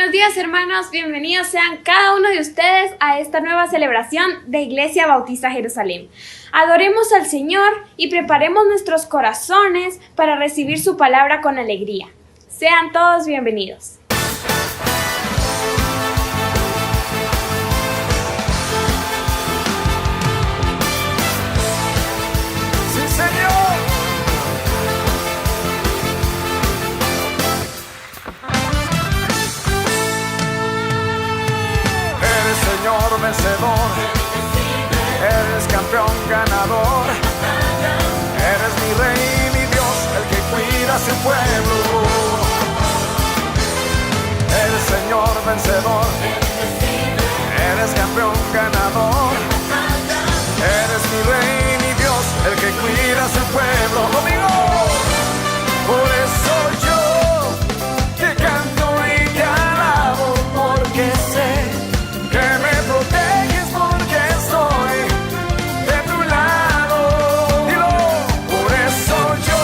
Buenos días, hermanos, bienvenidos sean cada uno de ustedes a esta nueva celebración de Iglesia Bautista Jerusalén. Adoremos al Señor y preparemos nuestros corazones para recibir su palabra con alegría. Sean todos bienvenidos. ¡Sí, Señor! Señor vencedor, eres campeón ganador, eres mi rey, mi Dios, el que cuida a su pueblo. Eres Señor vencedor, eres campeón ganador, eres mi rey, mi Dios, el que cuida a su pueblo. Conmigo, por eso yo te canto y te alabo, porque sé que me proteges porque estoy de tu lado. Dilo, por eso yo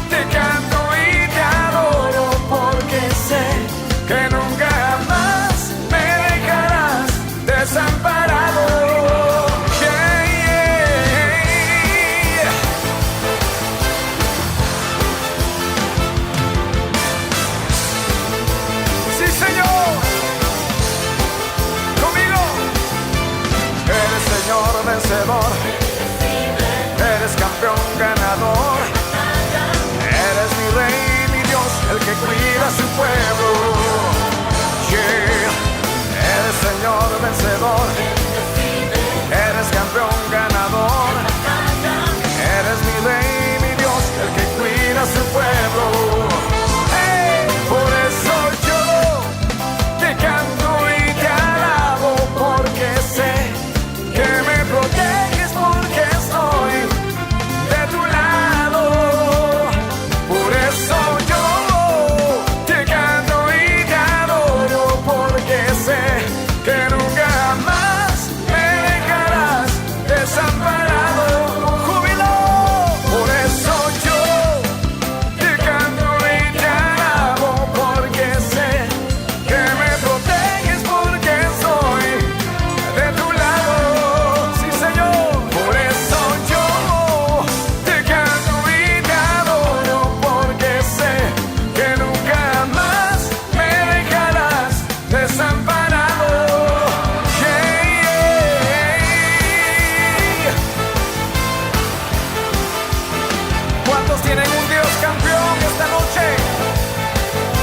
te canto y te adoro, porque sé que nunca más me dejarás desamparado. Yeah, yeah. Sí, Señor. Señor vencedor, eres campeón ganador, eres mi rey, mi Dios, el que cuida a su pueblo. Yeah. Eres Señor vencedor, eres campeón ganador, eres mi rey, mi Dios, el que cuida a su pueblo. Hey, por eso yo te canto y te alabo, porque sé que me proteges porque estoy de tu lado. Por eso yo te canto y te adoro, porque sé que nunca más me dejarás desamparado. Júbilo. Por eso yo te canto y te alabo, porque sé que me proteges porque estoy de tu lado. Tienen un Dios campeón esta noche.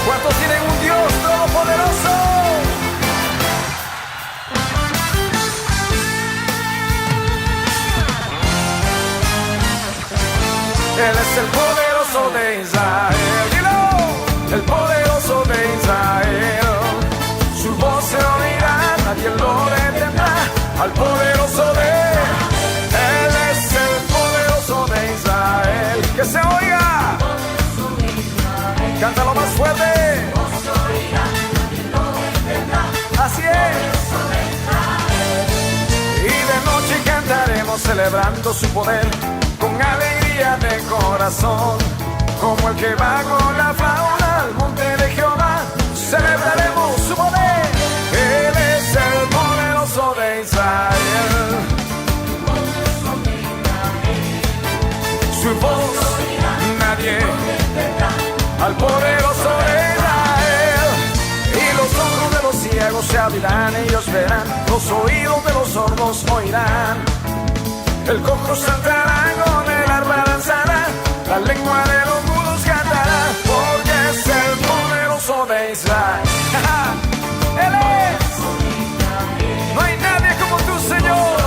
¿Cuántos tienen un Dios todopoderoso? Él es el poderoso de Israel. Dilo, el poderoso de Israel. Su voz se oirá, nadie lo detendrá. Al poderoso de Él es el poderoso de Israel. Que se oiga. Cántalo más fuerte. Así es. Y de noche cantaremos celebrando su poder con alegría de corazón, como el que va con la fauna al monte de Jehová. Celebraremos su poder. Él es el poderoso de Israel. Su voz nadie al poderoso de Israel. Y los ojos de los ciegos se abrirán, ellos verán, los oídos de los sordos oirán. El cojo saltará, con el arpa danzará, la lengua de los mudos cantará, porque es el poderoso de Israel. Él es. No hay nadie como tú, Señor.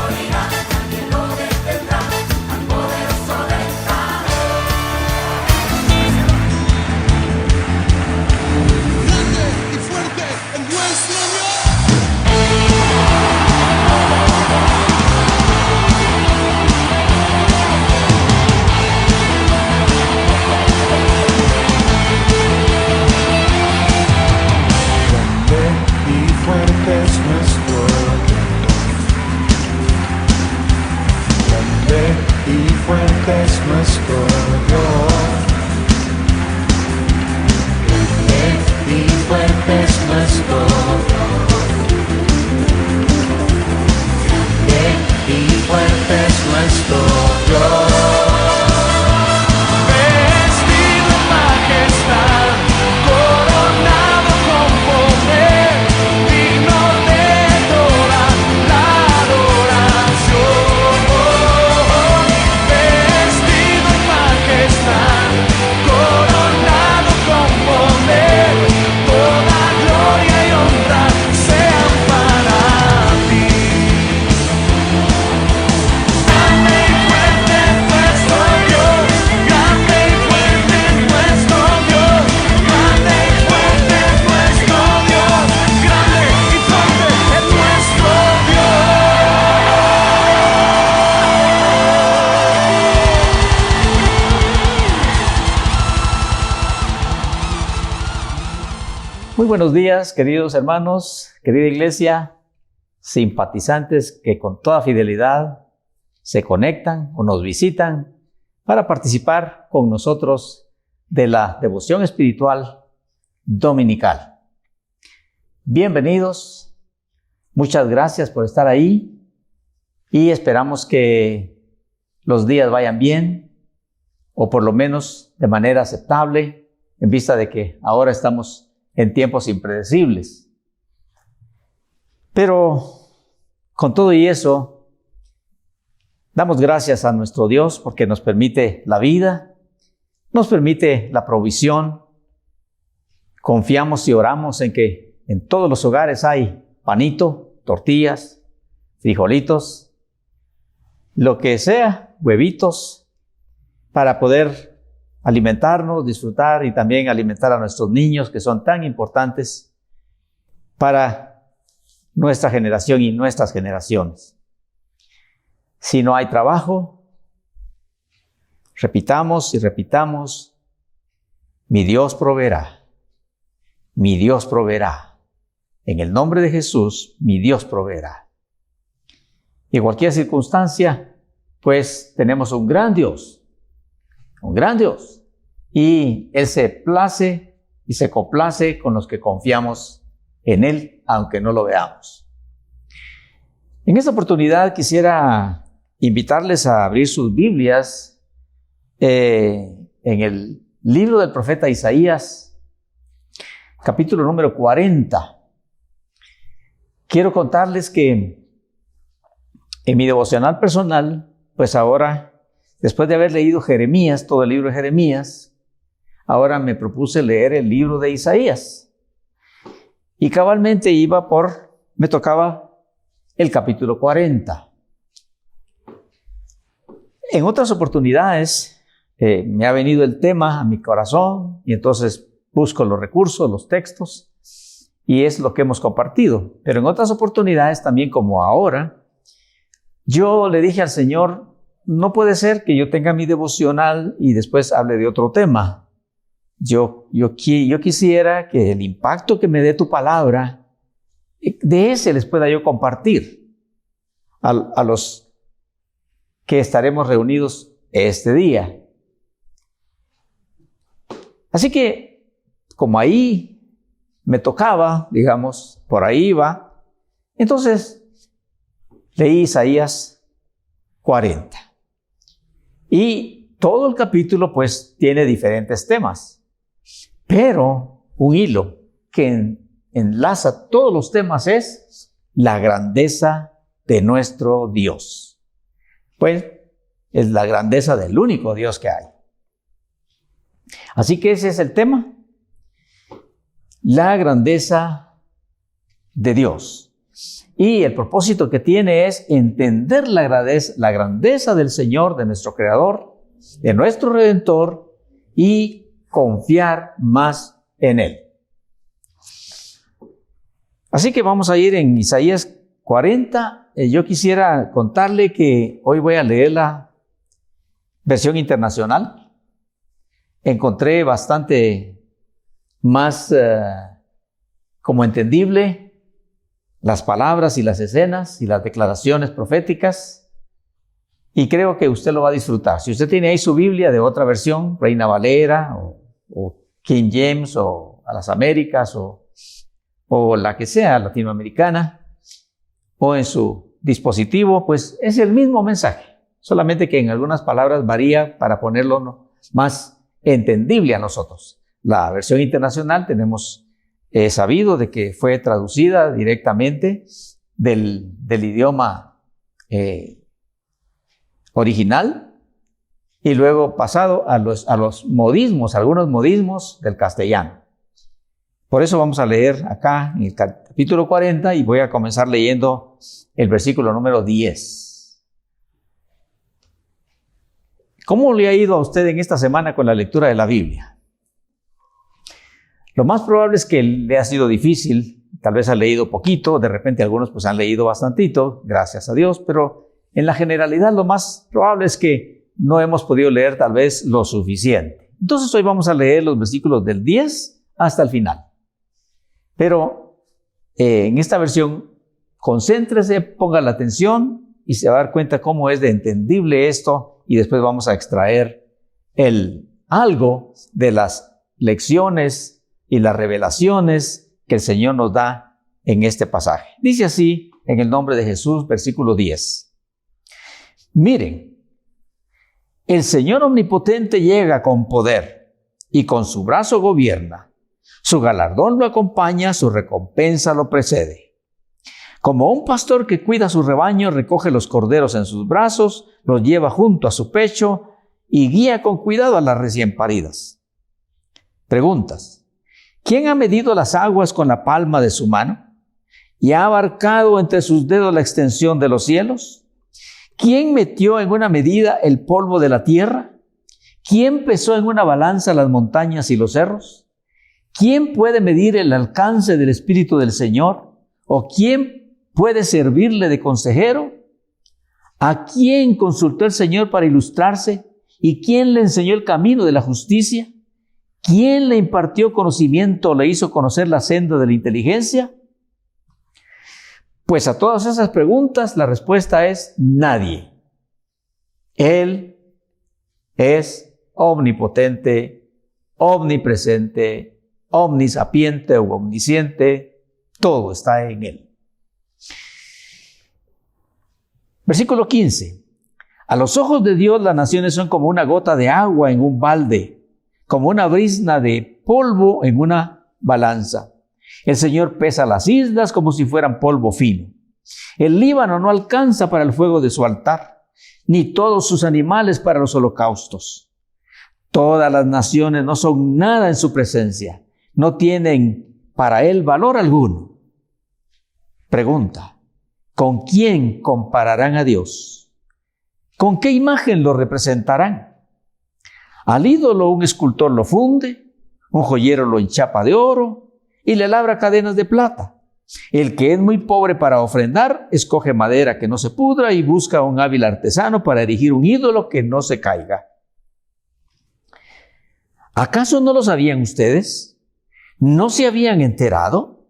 Es nuestro Dios, grande y fuerte es nuestro y fuerte es nuestro Dios. Vestido en majestad, coronado con poder, digno de toda la adoración. Vestido en majestad, coronado con poder, toda gloria y honra sean para ti. Grande y fuerte es nuestro Dios, grande y fuerte es nuestro Dios, grande y fuerte es nuestro Dios, grande y fuerte es nuestro Muy buenos días, queridos hermanos, querida iglesia, simpatizantes que con toda fidelidad se conectan o nos visitan para participar con nosotros de la devoción espiritual dominical. Bienvenidos, muchas gracias por estar ahí y esperamos que los días vayan bien o por lo menos de manera aceptable en vista de que ahora estamos en tiempos impredecibles. Pero con todo y eso, damos gracias a nuestro Dios porque nos permite la vida, nos permite la provisión. Confiamos y oramos en que en todos los hogares hay panito, tortillas, frijolitos, lo que sea, huevitos, para poder alimentarnos, disfrutar y también alimentar a nuestros niños que son tan importantes para nuestra generación y nuestras generaciones. Si no hay trabajo, repitamos y repitamos, mi Dios proveerá, mi Dios proveerá. En el nombre de Jesús, mi Dios proveerá. Y en cualquier circunstancia, pues tenemos un gran Dios, y Él se place y se complace con los que confiamos en Él, aunque no lo veamos. En esta oportunidad quisiera invitarles a abrir sus Biblias en el libro del profeta Isaías, capítulo número 40. Quiero contarles que en mi devocional personal, pues ahora, después de haber leído Jeremías, todo el libro de Jeremías, ahora me propuse leer el libro de Isaías. Y cabalmente me tocaba el capítulo 40. En otras oportunidades me ha venido el tema a mi corazón y entonces busco los recursos, los textos, y es lo que hemos compartido. Pero en otras oportunidades también, como ahora, yo le dije al Señor, no puede ser que yo tenga mi devocional y después hable de otro tema. Yo quisiera que el impacto que me dé tu palabra, de ese les pueda yo compartir a los que estaremos reunidos este día. Así que, como ahí me tocaba, digamos, por ahí iba, entonces leí Isaías 40. Y todo el capítulo pues tiene diferentes temas, pero un hilo que enlaza todos los temas es la grandeza de nuestro Dios. Pues es la grandeza del único Dios que hay. Así que ese es el tema, la grandeza de Dios. Y el propósito que tiene es entender la grandeza del Señor, de nuestro Creador, de nuestro Redentor, y confiar más en Él. Así que vamos a ir en Isaías 40. Yo quisiera contarle que hoy voy a leer la versión internacional. Encontré bastante más como entendible las palabras y las escenas y las declaraciones proféticas, y creo que usted lo va a disfrutar. Si usted tiene ahí su Biblia de otra versión, Reina Valera o King James o a las Américas o o la que sea, latinoamericana, o en su dispositivo, pues es el mismo mensaje, solamente que en algunas palabras varía para ponerlo más entendible a nosotros. La versión internacional tenemos sabido de que fue traducida directamente del idioma original y luego pasado a los modismos, algunos modismos del castellano. Por eso vamos a leer acá en el capítulo 40 y voy a comenzar leyendo el versículo número 10. ¿Cómo le ha ido a usted en esta semana con la lectura de la Biblia? Lo más probable es que le ha sido difícil, tal vez ha leído poquito, de repente algunos pues han leído bastantito, gracias a Dios, pero en la generalidad lo más probable es que no hemos podido leer tal vez lo suficiente. Entonces hoy vamos a leer los versículos del 10 hasta el final. Pero en esta versión, concéntrese, ponga la atención y se va a dar cuenta cómo es de entendible esto y después vamos a extraer algo de las lecciones y las revelaciones que el Señor nos da en este pasaje. Dice así, en el nombre de Jesús, versículo 10. Miren, el Señor omnipotente llega con poder y con su brazo gobierna. Su galardón lo acompaña, su recompensa lo precede. Como un pastor que cuida su rebaño, recoge los corderos en sus brazos, los lleva junto a su pecho y guía con cuidado a las recién paridas. Preguntas. ¿Quién ha medido las aguas con la palma de su mano y ha abarcado entre sus dedos la extensión de los cielos? ¿Quién metió en una medida el polvo de la tierra? ¿Quién pesó en una balanza las montañas y los cerros? ¿Quién puede medir el alcance del Espíritu del Señor? ¿O quién puede servirle de consejero? ¿A quién consultó el Señor para ilustrarse? ¿Y quién le enseñó el camino de la justicia? ¿Quién le impartió conocimiento o le hizo conocer la senda de la inteligencia? Pues a todas esas preguntas la respuesta es nadie. Él es omnipotente, omnipresente, omnisapiente o omnisciente, todo está en Él. Versículo 15. A los ojos de Dios las naciones son como una gota de agua en un balde, como una brizna de polvo en una balanza. El Señor pesa las islas como si fueran polvo fino. El Líbano no alcanza para el fuego de su altar, ni todos sus animales para los holocaustos. Todas las naciones no son nada en su presencia. No tienen para él valor alguno. Pregunta, ¿con quién compararán a Dios? ¿Con qué imagen lo representarán? Al ídolo un escultor lo funde, un joyero lo enchapa de oro y le labra cadenas de plata. El que es muy pobre para ofrendar, escoge madera que no se pudra y busca un hábil artesano para erigir un ídolo que no se caiga. ¿Acaso no lo sabían ustedes? ¿No se habían enterado?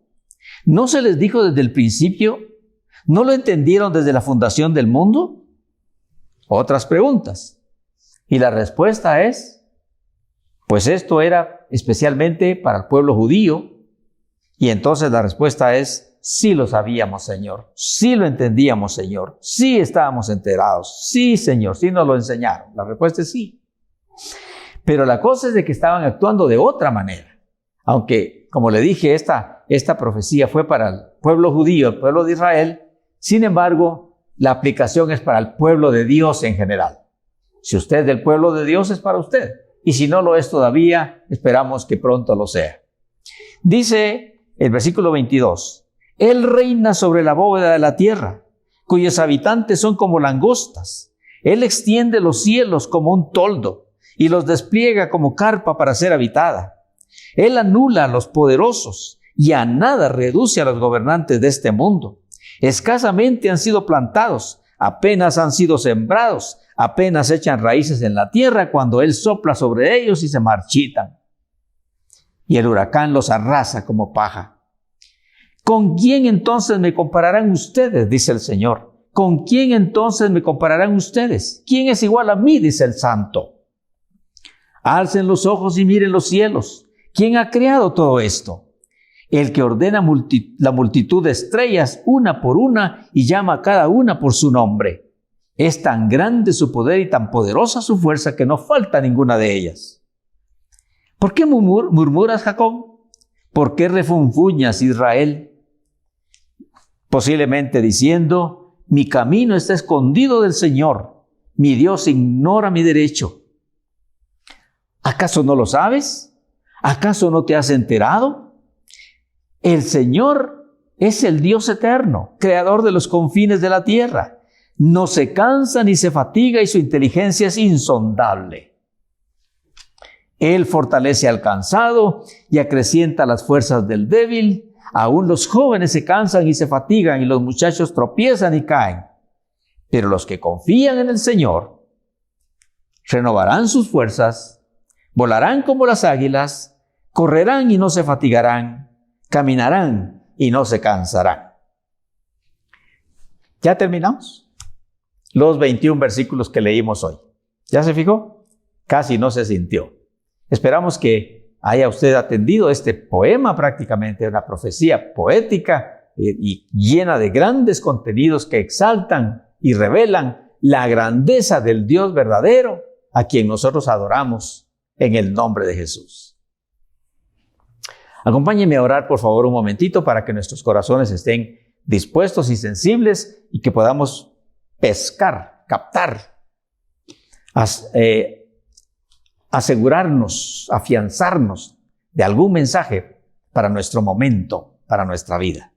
¿No se les dijo desde el principio? ¿No lo entendieron desde la fundación del mundo? Otras preguntas. Y la respuesta es, pues esto era especialmente para el pueblo judío. Y entonces la respuesta es, sí lo sabíamos, Señor. Sí lo entendíamos, Señor. Sí estábamos enterados. Sí, Señor, sí nos lo enseñaron. La respuesta es sí. Pero la cosa es de que estaban actuando de otra manera. Aunque, como le dije, esta profecía fue para el pueblo judío, el pueblo de Israel, sin embargo, la aplicación es para el pueblo de Dios en general. Si usted es del pueblo de Dios, es para usted. Y si no lo es todavía, esperamos que pronto lo sea. Dice el versículo 22, Él reina sobre la bóveda de la tierra, cuyos habitantes son como langostas. Él extiende los cielos como un toldo y los despliega como carpa para ser habitada. Él anula a los poderosos y a nada reduce a los gobernantes de este mundo. Escasamente han sido plantados, apenas han sido sembrados, apenas echan raíces en la tierra cuando Él sopla sobre ellos y se marchitan. Y el huracán los arrasa como paja. ¿Con quién entonces me compararán ustedes?, dice el Señor. ¿Con quién entonces me compararán ustedes? ¿Quién es igual a mí?, dice el Santo. Alcen los ojos y miren los cielos. ¿Quién ha creado todo esto? el que ordena la multitud de estrellas una por una y llama a cada una por su nombre. Es tan grande su poder y tan poderosa su fuerza que no falta ninguna de ellas. ¿Por qué murmuras, Jacob? ¿Por qué refunfuñas, Israel? Posiblemente diciendo, mi camino está escondido del Señor, mi Dios ignora mi derecho. ¿Acaso no lo sabes? ¿Acaso no te has enterado? El Señor es el Dios eterno, creador de los confines de la tierra. No se cansa ni se fatiga y su inteligencia es insondable. Él fortalece al cansado y acrecienta las fuerzas del débil. Aún los jóvenes se cansan y se fatigan y los muchachos tropiezan y caen. Pero los que confían en el Señor renovarán sus fuerzas, volarán como las águilas, correrán y no se fatigarán, caminarán y no se cansarán. ¿Ya terminamos? Los 21 versículos que leímos hoy. ¿Ya se fijó? Casi no se sintió. Esperamos que haya usted atendido este poema, prácticamente una profecía poética y llena de grandes contenidos que exaltan y revelan la grandeza del Dios verdadero a quien nosotros adoramos en el nombre de Jesús. Acompáñenme a orar, por favor, un momentito para que nuestros corazones estén dispuestos y sensibles y que podamos pescar, captar, asegurarnos, afianzarnos de algún mensaje para nuestro momento, para nuestra vida.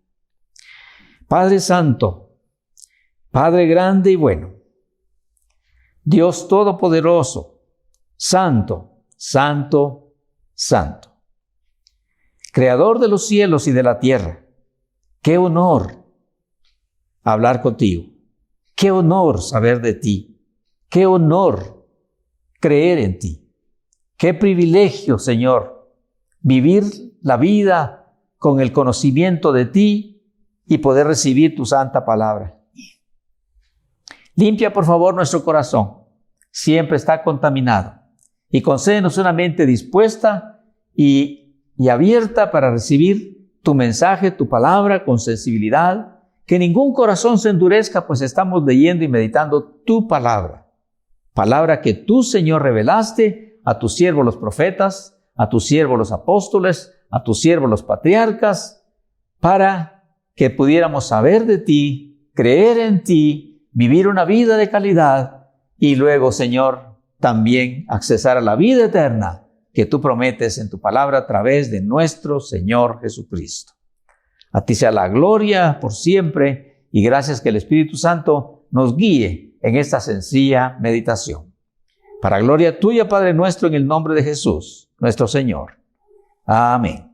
Padre Santo, Padre grande y bueno, Dios Todopoderoso, Santo, Santo, Santo, Creador de los cielos y de la tierra, qué honor hablar contigo, qué honor saber de ti, qué honor creer en ti, qué privilegio, Señor, vivir la vida con el conocimiento de ti y poder recibir tu santa palabra. Limpia, por favor, nuestro corazón, siempre está contaminado, y concédenos una mente dispuesta y abierta para recibir tu mensaje, tu palabra con sensibilidad, que ningún corazón se endurezca, pues estamos leyendo y meditando tu palabra, palabra que tú, Señor, revelaste a tus siervos los profetas, a tus siervos los apóstoles, a tus siervos los patriarcas, para que pudiéramos saber de ti, creer en ti, vivir una vida de calidad y luego, Señor, también accesar a la vida eterna que tú prometes en tu palabra a través de nuestro Señor Jesucristo. A ti sea la gloria por siempre y gracias que el Espíritu Santo nos guíe en esta sencilla meditación. Para gloria tuya, Padre nuestro, en el nombre de Jesús, nuestro Señor. Amén.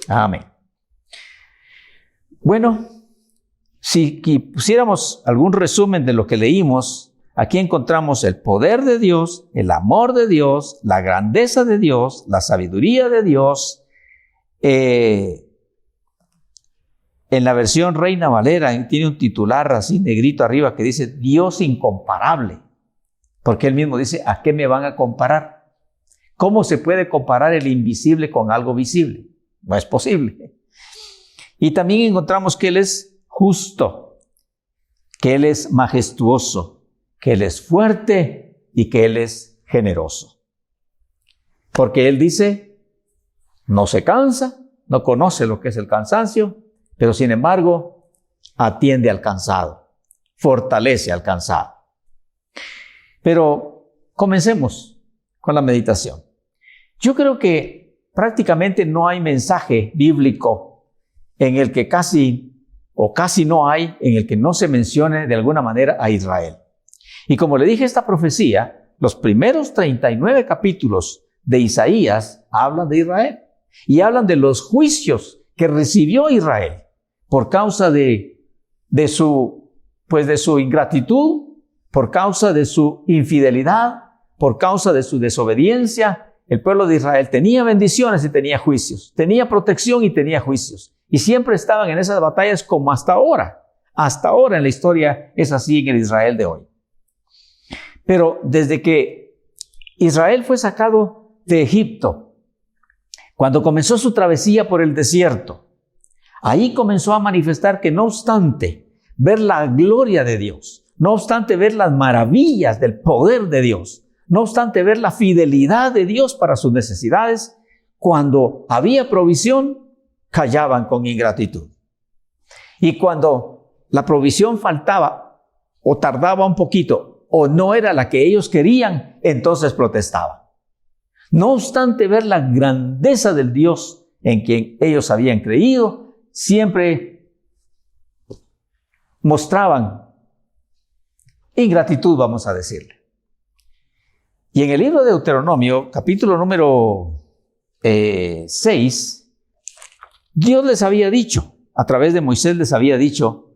Amén. Bueno, si pusiéramos algún resumen de lo que leímos, aquí encontramos el poder de Dios, el amor de Dios, la grandeza de Dios, la sabiduría de Dios. En la versión Reina Valera tiene un titular así negrito arriba que dice Dios incomparable, porque él mismo dice, ¿a qué me van a comparar? ¿Cómo se puede comparar el invisible con algo visible? No es posible. Y también encontramos que Él es justo, que Él es majestuoso, que Él es fuerte y que Él es generoso. Porque Él dice, no se cansa, no conoce lo que es el cansancio, pero sin embargo, atiende al cansado, fortalece al cansado. Pero comencemos con la meditación. Yo creo que prácticamente no hay mensaje bíblico en el que casi no hay, en el que no se mencione de alguna manera a Israel. Y como le dije, esta profecía, los primeros 39 capítulos de Isaías hablan de Israel y hablan de los juicios que recibió Israel por causa de su ingratitud, por causa de su infidelidad, por causa de su desobediencia. El pueblo de Israel tenía bendiciones y tenía juicios, tenía protección y tenía juicios. Y siempre estaban en esas batallas como hasta ahora. Hasta ahora en la historia es así en el Israel de hoy. Pero desde que Israel fue sacado de Egipto, Cuando comenzó su travesía por el desierto, ahí comenzó a manifestar que no obstante ver la gloria de Dios, no obstante ver las maravillas del poder de Dios, no obstante ver la fidelidad de Dios para sus necesidades, cuando había provisión, callaban con ingratitud. Y cuando la provisión faltaba o tardaba un poquito o no era la que ellos querían, entonces protestaban. No obstante ver la grandeza del Dios en quien ellos habían creído, siempre mostraban ingratitud, vamos a decirle. Y en el libro de Deuteronomio, capítulo número 6, Dios les había dicho, a través de Moisés les había dicho,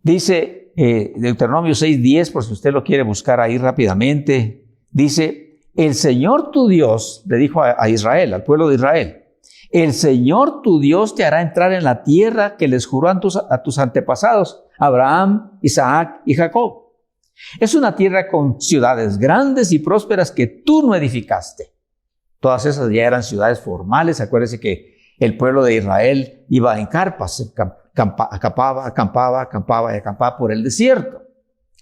dice Deuteronomio 6:10, por si usted lo quiere buscar ahí rápidamente, dice, el Señor tu Dios, le dijo a Israel, al pueblo de Israel, el Señor tu Dios te hará entrar en la tierra que les juró a tus antepasados, Abraham, Isaac y Jacob. Es una tierra con ciudades grandes y prósperas que tú no edificaste. Todas esas ya eran ciudades formales. Acuérdese que el pueblo de Israel iba en carpas, acampaba por el desierto.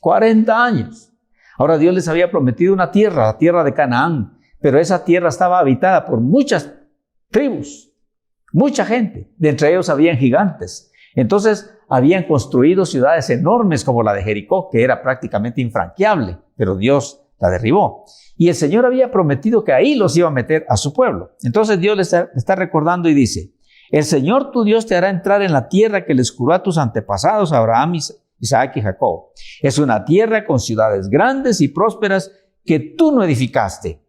40 años. Ahora Dios les había prometido una tierra, la tierra de Canaán, pero esa tierra estaba habitada por muchas tribus, mucha gente. De entre ellos habían gigantes. Entonces habían construido ciudades enormes como la de Jericó, que era prácticamente infranqueable, pero Dios la derribó. Y el Señor había prometido que ahí los iba a meter a su pueblo. Entonces Dios les está recordando y dice, el Señor tu Dios te hará entrar en la tierra que les juró a tus antepasados, Abraham, Isaac y Jacob. Es una tierra con ciudades grandes y prósperas que tú no edificaste,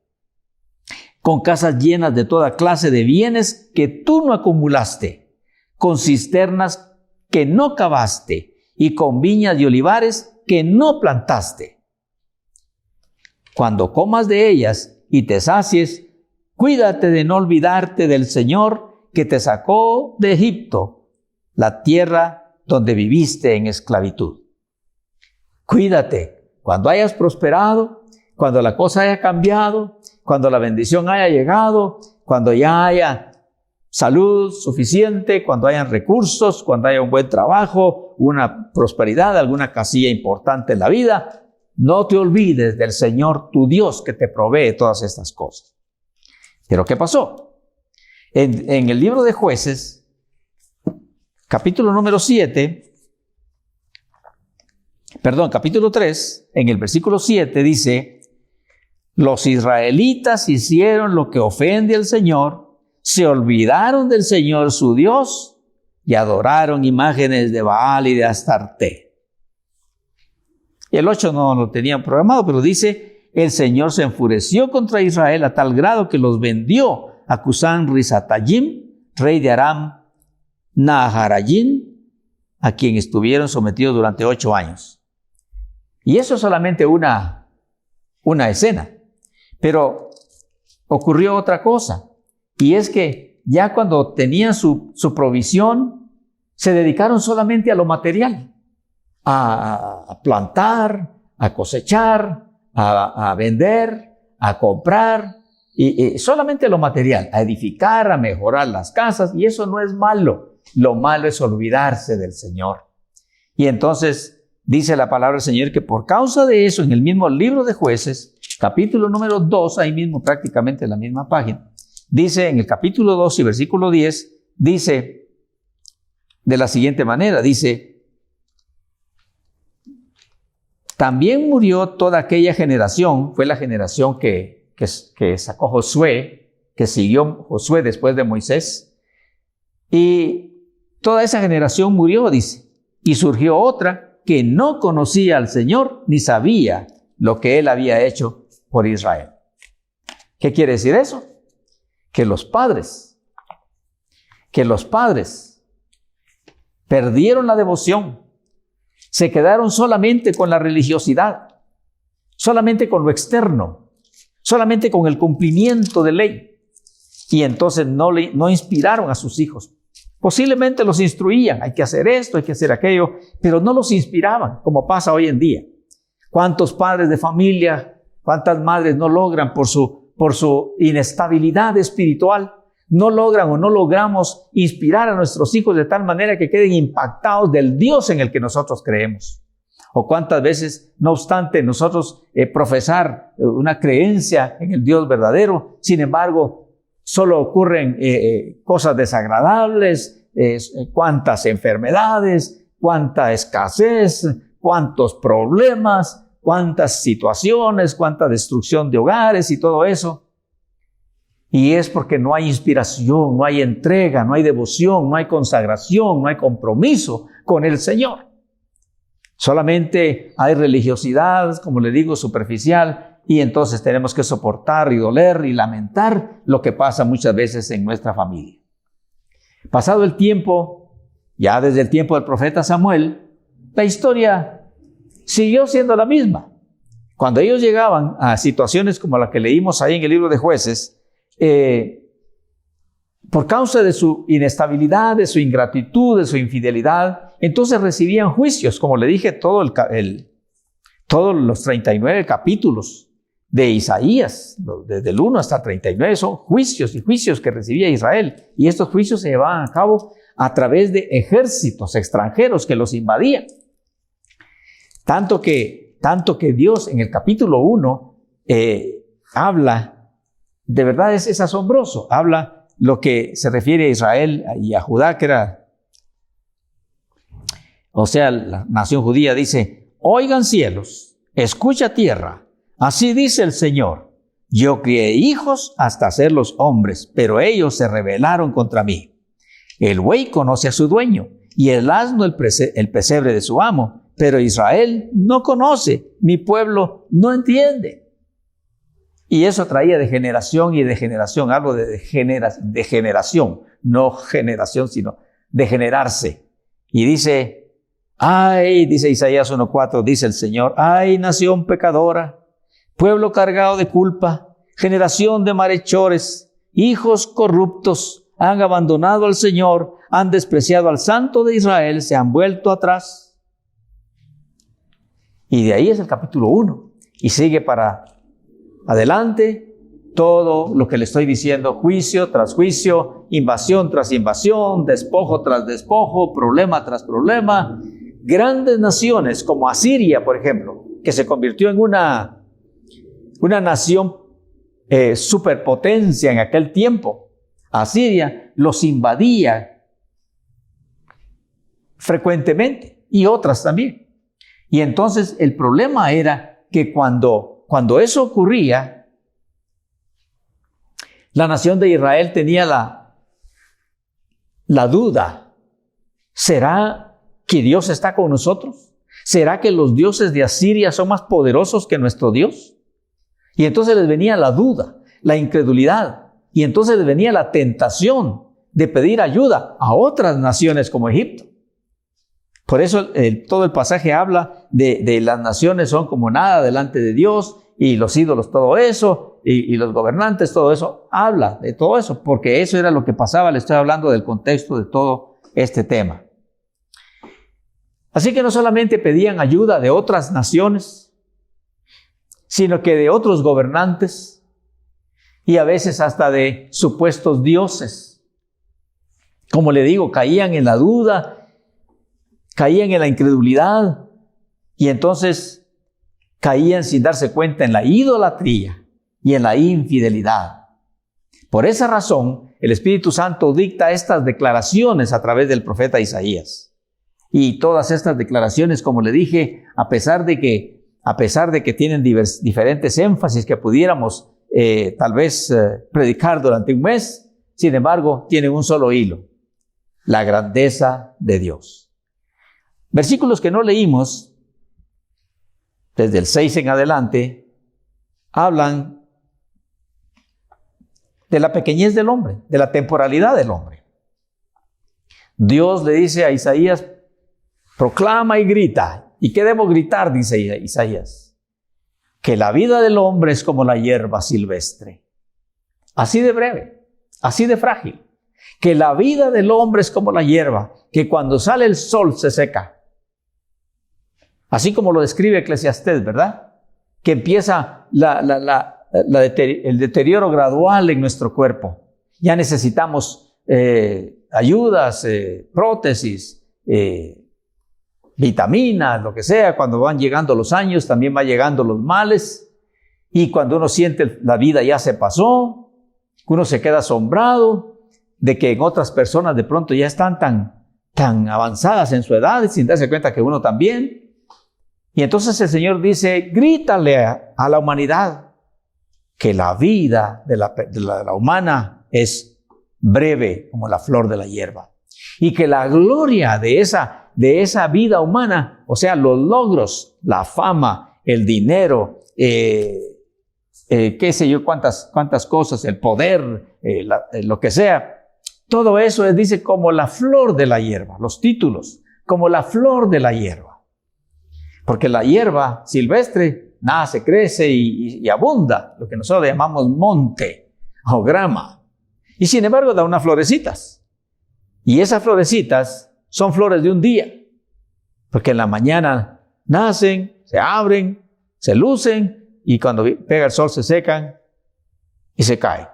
con casas llenas de toda clase de bienes que tú no acumulaste, con cisternas que no cavaste y con viñas y olivares que no plantaste. Cuando comas de ellas y te sacies, cuídate de no olvidarte del Señor que te sacó de Egipto, la tierra donde viviste en esclavitud. Cuídate cuando hayas prosperado, cuando la cosa haya cambiado, cuando la bendición haya llegado, cuando ya haya salud suficiente, cuando hayan recursos, cuando haya un buen trabajo, una prosperidad, alguna casilla importante en la vida. No te olvides del Señor tu Dios que te provee todas estas cosas. Pero ¿qué pasó? En el libro de Jueces, capítulo 3, en el versículo 7 dice, los israelitas hicieron lo que ofende al Señor, se olvidaron del Señor su Dios y adoraron imágenes de Baal y de Astarte. Y el 8 no lo tenían programado, pero dice, el Señor se enfureció contra Israel a tal grado que los vendió a Cusán-Risatayim, rey de Aram Naharayim, a quien estuvieron sometidos durante 8 años. Y eso es solamente una escena. Pero ocurrió otra cosa. Y es que ya cuando tenían su provisión, se dedicaron solamente a lo material, a plantar, a cosechar, a vender, a comprar, y solamente lo material, a edificar, a mejorar las casas, y eso no es malo. Lo malo es olvidarse del Señor. Y entonces dice la palabra del Señor que por causa de eso, en el mismo libro de Jueces, capítulo número 2, ahí mismo prácticamente en la misma página, dice en el capítulo 2 y versículo 10, dice de la siguiente manera, dice, también murió toda aquella generación, fue la generación que sacó Josué, que siguió Josué después de Moisés, y toda esa generación murió, dice, y surgió otra que no conocía al Señor ni sabía lo que Él había hecho por Israel. ¿Qué quiere decir eso? Que los padres perdieron la devoción, se quedaron solamente con la religiosidad, solamente con lo externo, solamente con el cumplimiento de ley, y entonces no inspiraron a sus hijos. Posiblemente los instruían, hay que hacer esto, hay que hacer aquello, pero no los inspiraban, como pasa hoy en día. ¿Cuántos padres de familia, cuántas madres no logran por su por su inestabilidad espiritual, no logran o no logramos inspirar a nuestros hijos de tal manera que queden impactados del Dios en el que nosotros creemos. O cuántas veces, no obstante, nosotros profesar una creencia en el Dios verdadero, sin embargo, solo ocurren cosas desagradables, cuántas enfermedades, cuánta escasez, cuántos problemas, cuántas situaciones, cuánta destrucción de hogares y todo eso. Y es porque no hay inspiración, no hay entrega, no hay devoción, no hay consagración, no hay compromiso con el Señor. Solamente hay religiosidad, como le digo, superficial, y entonces tenemos que soportar y doler y lamentar lo que pasa muchas veces en nuestra familia. Pasado el tiempo, ya desde el tiempo del profeta Samuel, la historia siguió siendo la misma. Cuando ellos llegaban a situaciones como la que leímos ahí en el libro de Jueces, por causa de su inestabilidad, de su ingratitud, de su infidelidad, entonces recibían juicios. Como le dije, todos los 39 capítulos de Isaías, desde el 1 hasta el 39, son juicios y juicios que recibía Israel. Y estos juicios se llevaban a cabo a través de ejércitos extranjeros que los invadían. Tanto que Dios en el capítulo 1 habla, de verdad es asombroso, habla lo que se refiere a Israel y a Judá, que era, o sea, la nación judía, dice: oigan cielos, escucha tierra, así dice el Señor, yo crié hijos hasta hacerlos hombres, pero ellos se rebelaron contra mí. El buey conoce a su dueño y el asno el pesebre de su amo, pero Israel no conoce, mi pueblo no entiende. Y eso traía de generación y de generación, hablo de generación, no generación, sino de generarse. Y dice, ay, dice Isaías 1:4, dice el Señor, ay, nación pecadora, pueblo cargado de culpa, generación de malhechores, hijos corruptos, han abandonado al Señor, han despreciado al Santo de Israel, se han vuelto atrás. Y de ahí es el capítulo 1. Y sigue para adelante todo lo que le estoy diciendo: juicio tras juicio, invasión tras invasión, despojo tras despojo, problema tras problema. Grandes naciones como Asiria, por ejemplo, que se convirtió en una nación superpotencia en aquel tiempo. Asiria los invadía frecuentemente, y otras también. Y entonces el problema era que cuando eso ocurría, la nación de Israel tenía la duda: ¿será que Dios está con nosotros? ¿Será que los dioses de Asiria son más poderosos que nuestro Dios? Y entonces les venía la duda, la incredulidad, y entonces les venía la tentación de pedir ayuda a otras naciones como Egipto. Por eso todo el pasaje habla de las naciones son como nada delante de Dios, y los ídolos, todo eso, y los gobernantes, todo eso. Habla de todo eso, porque eso era lo que pasaba. Le estoy hablando del contexto de todo este tema. Así que no solamente pedían ayuda de otras naciones, sino que de otros gobernantes, y a veces hasta de supuestos dioses. Como le digo, caían en la duda, caían en la incredulidad, y entonces caían sin darse cuenta en la idolatría y en la infidelidad. Por esa razón, el Espíritu Santo dicta estas declaraciones a través del profeta Isaías. Y todas estas declaraciones, como le dije, a pesar de que tienen diferentes énfasis que pudiéramos tal vez predicar durante un mes, sin embargo, tienen un solo hilo: la grandeza de Dios. Versículos que no leímos, desde el 6 en adelante, hablan de la pequeñez del hombre, de la temporalidad del hombre. Dios le dice a Isaías: proclama y grita. ¿Y qué debo gritar? Dice Isaías: que la vida del hombre es como la hierba silvestre. Así de breve, así de frágil. Que la vida del hombre es como la hierba, que cuando sale el sol se seca. Así como lo describe Eclesiastés, ¿verdad? Que empieza la el deterioro gradual en nuestro cuerpo. Ya necesitamos ayudas, prótesis, vitaminas, lo que sea. Cuando van llegando los años, también van llegando los males. Y cuando uno siente la vida ya se pasó, uno se queda asombrado de que en otras personas de pronto ya están tan avanzadas en su edad y sin darse cuenta que uno también. Y entonces el Señor dice, grítale a la humanidad que la vida de la humana es breve como la flor de la hierba. Y que la gloria de esa vida humana, o sea, los logros, la fama, el dinero, qué sé yo, cuántas cosas, el poder, lo que sea, todo eso es, dice, como la flor de la hierba, los títulos, como la flor de la hierba. Porque la hierba silvestre nace, crece y abunda, lo que nosotros llamamos monte o grama. Y sin embargo da unas florecitas. Y esas florecitas son flores de un día. Porque en la mañana nacen, se abren, se lucen y cuando pega el sol se secan y se caen.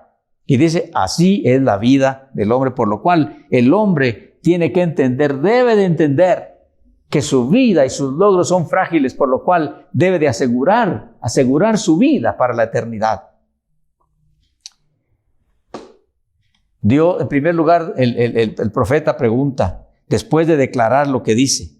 Y dice, así es la vida del hombre, por lo cual el hombre tiene que entender, debe de entender que su vida y sus logros son frágiles, por lo cual debe de asegurar su vida para la eternidad. Dios, en primer lugar, el profeta pregunta, después de declarar lo que dice,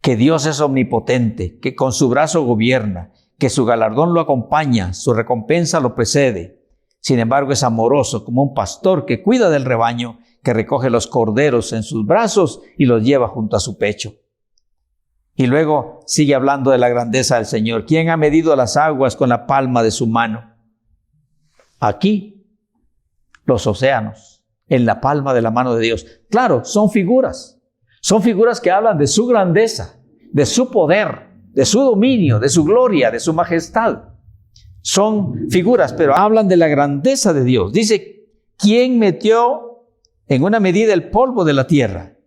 que Dios es omnipotente, que con su brazo gobierna, que su galardón lo acompaña, su recompensa lo precede. Sin embargo, es amoroso como un pastor que cuida del rebaño, que recoge los corderos en sus brazos y los lleva junto a su pecho. Y luego sigue hablando de la grandeza del Señor. ¿Quién ha medido las aguas con la palma de su mano? Aquí, los océanos, en la palma de la mano de Dios. Claro, son figuras que hablan de su grandeza, de su poder, de su dominio, de su gloria, de su majestad. Son figuras, pero hablan de la grandeza de Dios. Dice, ¿quién metió en una medida el polvo de la tierra?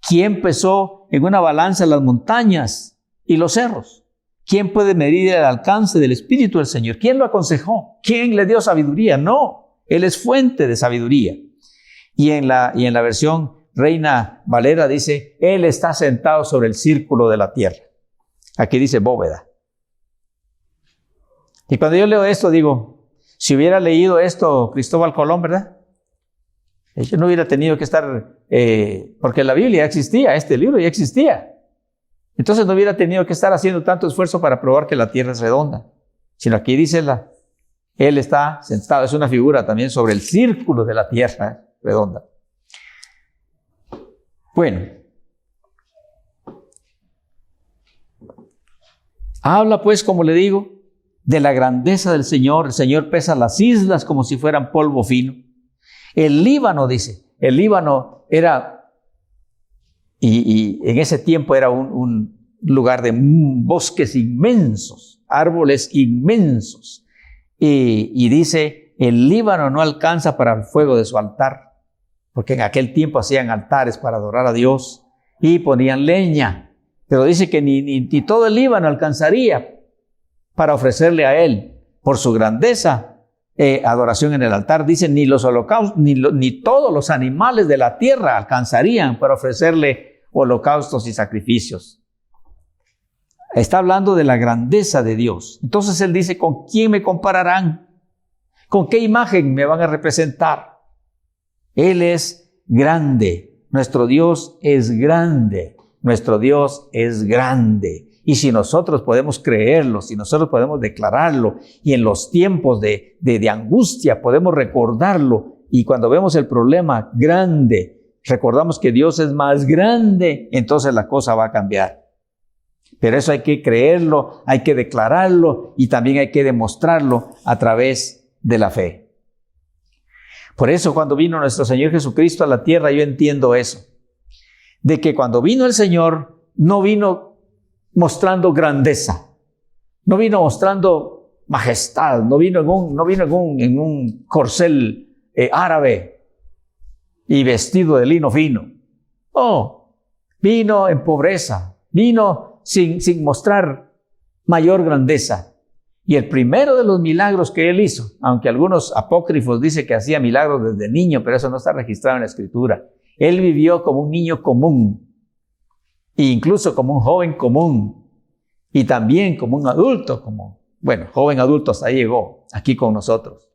¿Quién pesó en una balanza las montañas y los cerros? ¿Quién puede medir el alcance del Espíritu del Señor? ¿Quién lo aconsejó? ¿Quién le dio sabiduría? No, Él es fuente de sabiduría. Y en la versión Reina Valera dice, Él está sentado sobre el círculo de la tierra. Aquí dice bóveda. Y cuando yo leo esto, digo, si hubiera leído esto Cristóbal Colón, ¿verdad? Yo no hubiera tenido que estar, porque la Biblia ya existía, este libro ya existía. Entonces no hubiera tenido que estar haciendo tanto esfuerzo para probar que la tierra es redonda. Sino aquí dice, Él está sentado, es una figura también sobre el círculo de la tierra redonda. Bueno. Habla pues, como le digo, de la grandeza del Señor. El Señor pesa las islas como si fueran polvo fino. El Líbano, dice, el Líbano era, y en ese tiempo era un lugar de bosques inmensos, árboles inmensos. Y dice, el Líbano no alcanza para el fuego de su altar, porque en aquel tiempo hacían altares para adorar a Dios y ponían leña. Pero dice que ni todo el Líbano alcanzaría para ofrecerle a Él, por su grandeza, adoración en el altar. Dice, ni los holocaustos, ni todos los animales de la tierra alcanzarían para ofrecerle holocaustos y sacrificios. Está hablando de la grandeza de Dios. Entonces Él dice, ¿con quién me compararán? ¿Con qué imagen me van a representar? Él es grande. Nuestro Dios es grande. Nuestro Dios es grande. Y si nosotros podemos creerlo, si nosotros podemos declararlo, y en los tiempos de angustia podemos recordarlo, y cuando vemos el problema grande, recordamos que Dios es más grande, entonces la cosa va a cambiar. Pero eso hay que creerlo, hay que declararlo, y también hay que demostrarlo a través de la fe. Por eso cuando vino nuestro Señor Jesucristo a la tierra, yo entiendo eso, de que cuando vino el Señor, no vino mostrando grandeza, no vino mostrando majestad, no vino en un corcel árabe y vestido de lino fino. No, vino en pobreza, vino sin mostrar mayor grandeza. Y el primero de los milagros que él hizo, aunque algunos apócrifos dicen que hacía milagros desde niño, pero eso no está registrado en la Escritura. Él vivió como un niño común, e incluso como un joven común, y también como un adulto común. Bueno, joven adulto hasta ahí llegó, aquí con nosotros.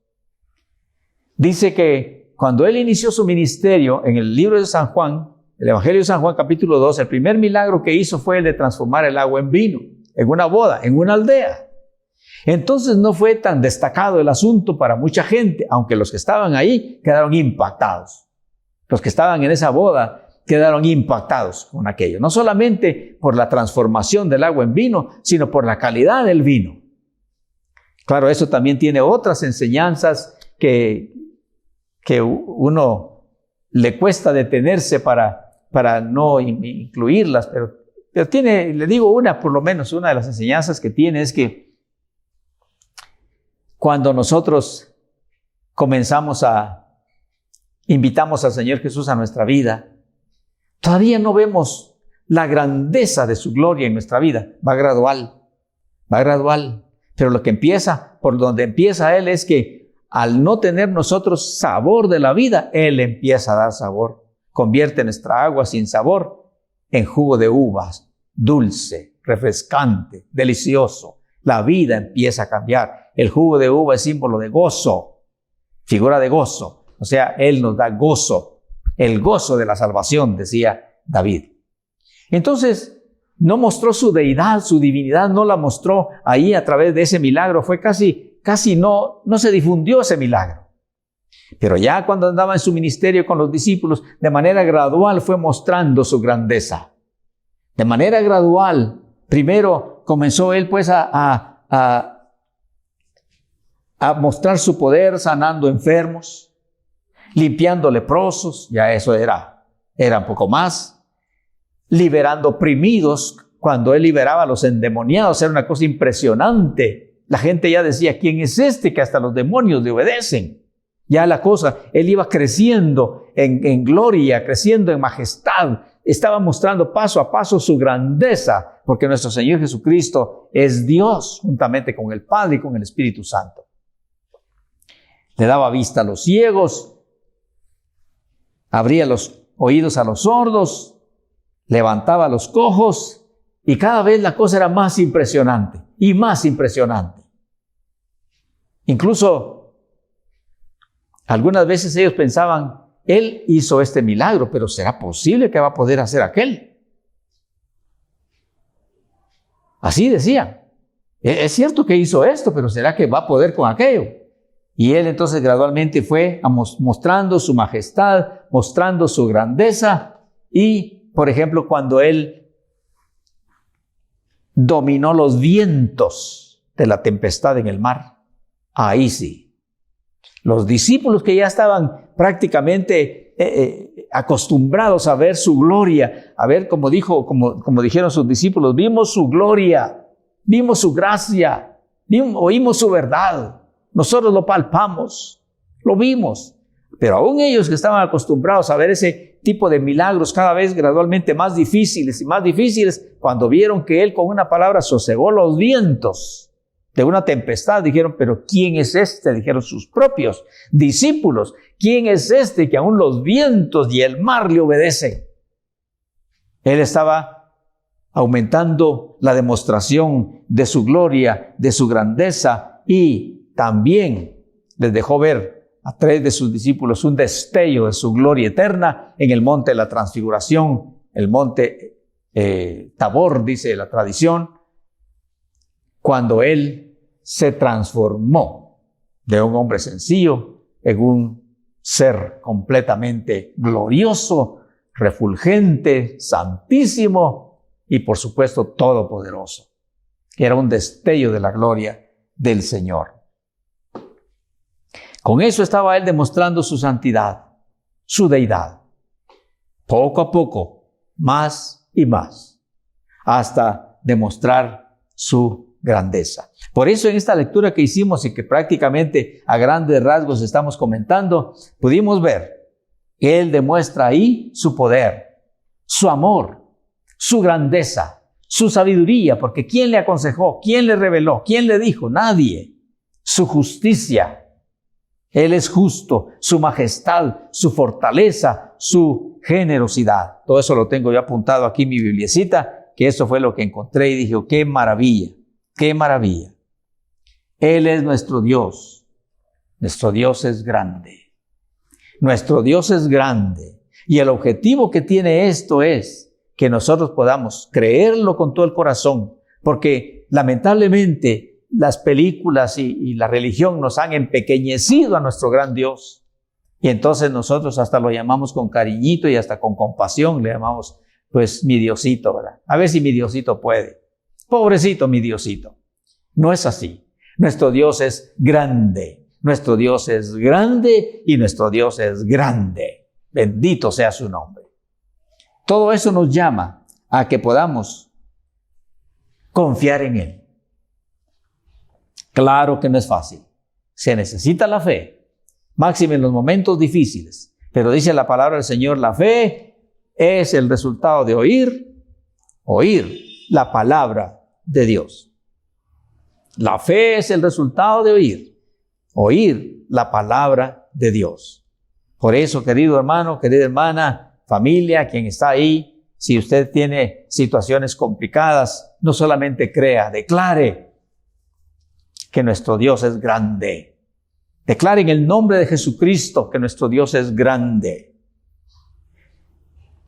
Dice que cuando él inició su ministerio en el libro de San Juan, el Evangelio de San Juan capítulo 2, el primer milagro que hizo fue el de transformar el agua en vino, en una boda, en una aldea. Entonces no fue tan destacado el asunto para mucha gente, aunque los que estaban ahí quedaron impactados. Los que estaban en esa boda quedaron impactados con aquello. No solamente por la transformación del agua en vino, sino por la calidad del vino. Claro, eso también tiene otras enseñanzas que uno le cuesta detenerse para no incluirlas, pero tiene, le digo por lo menos una de las enseñanzas que tiene es que cuando nosotros invitamos al Señor Jesús a nuestra vida, todavía no vemos la grandeza de su gloria en nuestra vida. Va gradual. Pero por donde empieza Él es que al no tener nosotros sabor de la vida, Él empieza a dar sabor. Convierte nuestra agua sin sabor en jugo de uvas, dulce, refrescante, delicioso. La vida empieza a cambiar. El jugo de uva es símbolo de gozo, figura de gozo. O sea, Él nos da gozo, el gozo de la salvación, decía David. Entonces, no mostró su deidad, su divinidad, no la mostró ahí a través de ese milagro. Fue casi no se difundió ese milagro. Pero ya cuando andaba en su ministerio con los discípulos, de manera gradual fue mostrando su grandeza. De manera gradual, primero comenzó Él pues a mostrar su poder sanando enfermos, limpiando leprosos, ya eso era un poco más, liberando oprimidos. Cuando Él liberaba a los endemoniados era una cosa impresionante. La gente ya decía, ¿quién es este que hasta los demonios le obedecen? Ya la cosa, Él iba creciendo en gloria, creciendo en majestad. Estaba mostrando paso a paso su grandeza, porque nuestro Señor Jesucristo es Dios, juntamente con el Padre y con el Espíritu Santo. Le daba vista a los ciegos, abría los oídos a los sordos, levantaba a los cojos, y cada vez la cosa era más impresionante y más impresionante. Incluso algunas veces ellos pensaban, Él hizo este milagro, pero ¿será posible que va a poder hacer aquel? Así decían. Es cierto que hizo esto, pero ¿será que va a poder con aquello? Y Él entonces gradualmente fue mostrando su majestad, mostrando su grandeza. Y, por ejemplo, cuando Él dominó los vientos de la tempestad en el mar, ahí sí. Los discípulos que ya estaban prácticamente acostumbrados a ver su gloria, a ver, como dijeron sus discípulos, vimos su gloria, vimos su gracia, oímos su verdad, nosotros lo palpamos, lo vimos. Pero aún ellos que estaban acostumbrados a ver ese tipo de milagros cada vez gradualmente más difíciles y más difíciles, cuando vieron que Él con una palabra sosegó los vientos de una tempestad, dijeron, pero ¿quién es este? Dijeron sus propios discípulos, ¿quién es este que aún los vientos y el mar le obedecen? Él estaba aumentando la demostración de su gloria, de su grandeza, y también les dejó ver a 3 de sus discípulos un destello de su gloria eterna en el monte de la transfiguración, el monte Tabor, dice la tradición, cuando Él se transformó de un hombre sencillo en un ser completamente glorioso, refulgente, santísimo y por supuesto todopoderoso. Era un destello de la gloria del Señor. Con eso estaba Él demostrando su santidad, su deidad. Poco a poco, más y más, hasta demostrar su grandeza. Por eso en esta lectura que hicimos y que prácticamente a grandes rasgos estamos comentando, pudimos ver que Él demuestra ahí su poder, su amor, su grandeza, Su sabiduría, porque ¿quién le aconsejó? ¿Quién le reveló? ¿Quién le dijo? Nadie. Su justicia. Él es justo. Su majestad, su fortaleza, su generosidad. Todo eso lo tengo yo apuntado aquí en mi bibliecita, que eso fue lo que encontré y dije, oh, qué maravilla, qué maravilla. Él es nuestro Dios. Nuestro Dios es grande. Nuestro Dios es grande. Y el objetivo que tiene esto es que nosotros podamos creerlo con todo el corazón, porque lamentablemente las películas y la religión nos han empequeñecido a nuestro gran Dios. Y entonces nosotros hasta lo llamamos con cariñito y hasta con compasión, le llamamos, pues, mi Diosito, ¿verdad? A ver si mi Diosito puede. Pobrecito mi Diosito. No es así. Nuestro Dios es grande. Nuestro Dios es grande y nuestro Dios es grande. Bendito sea su nombre. Todo eso nos llama a que podamos confiar en Él. Claro que no es fácil. Se necesita la fe, máxime en los momentos difíciles. Pero dice la palabra del Señor, la fe es el resultado de oír la palabra de Dios. La fe es el resultado de oír la palabra de Dios. Por eso, querido hermano, querida hermana, familia, quien está ahí, si usted tiene situaciones complicadas, no solamente crea, declare que nuestro Dios es grande. Declare en el nombre de Jesucristo que nuestro Dios es grande.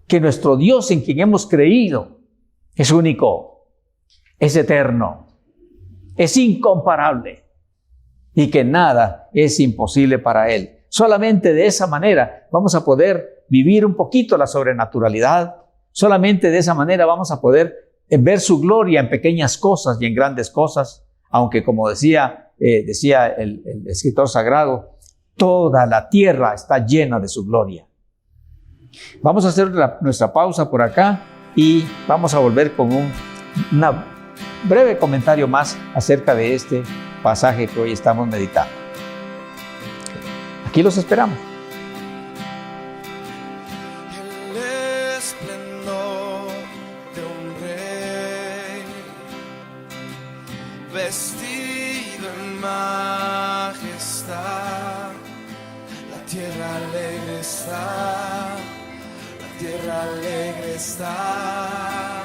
Que nuestro Dios en quien hemos creído es único, es eterno, es incomparable y que nada es imposible para Él. Solamente de esa manera vamos a poder vivir un poquito la sobrenaturalidad. Solamente de esa manera vamos a poder ver su gloria en pequeñas cosas y en grandes cosas. Aunque como decía el escritor sagrado, toda la tierra está llena de su gloria. Vamos a hacer nuestra pausa por acá y vamos a volver con un breve comentario más acerca de este pasaje que hoy estamos meditando. Aquí los esperamos. El esplendor de un rey, vestido en majestad, la tierra alegre está, la tierra alegre está,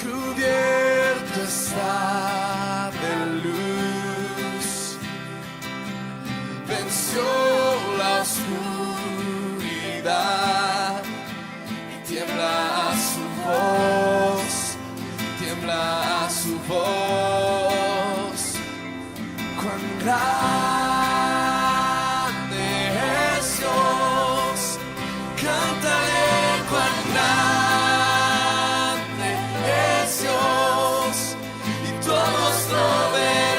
cubierto está de luz, venció la oscuridad y tiembla a su voz, tiembla a su voz. Cuán grande es Dios, cantaré cuán grande es Dios y todos lo verán.